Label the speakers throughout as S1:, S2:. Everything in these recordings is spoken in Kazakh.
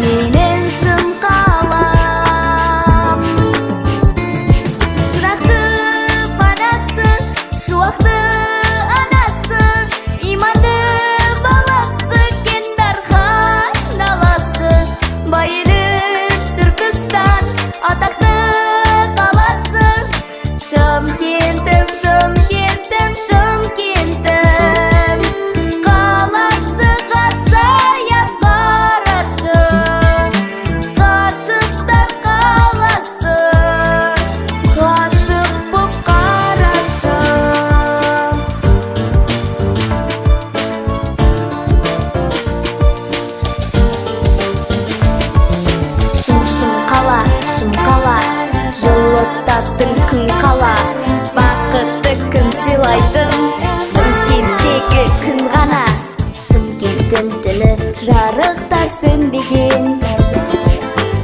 S1: менен шын калам. Шырақты парасы, шуақты анасы, иманды баласы, кен Дархан даласы. Байылып Түркістан, атақты қаласы. Шымкентім, Шымкентім, Шымкентім, қаласы ғажайып қарашы, ғашықтар қаласы, ғашық боп қарашы. Шым-шым қала, жылытатын күн қала, бақытты күн сыйлайтын Шымкенттегі күн ғана. Шымкенттің тілі жарықтар сөнбеген,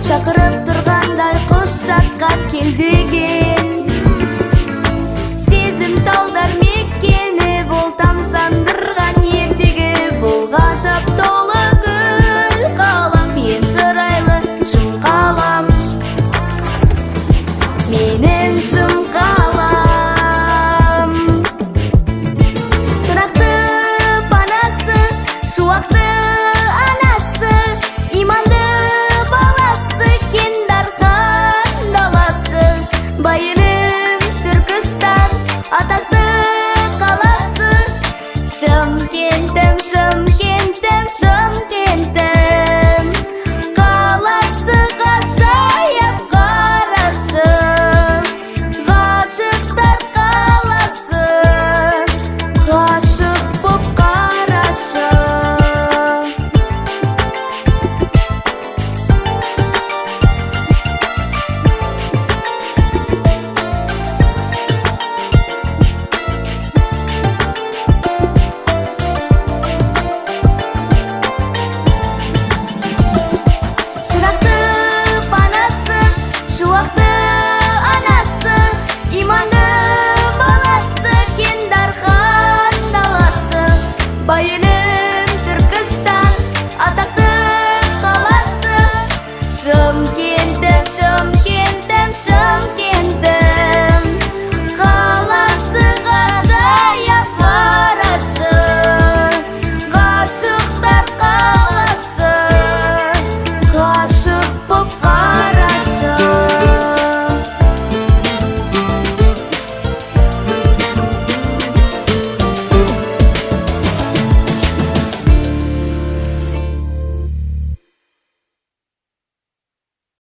S1: шақырып тұрғандай құшаққа кел деген.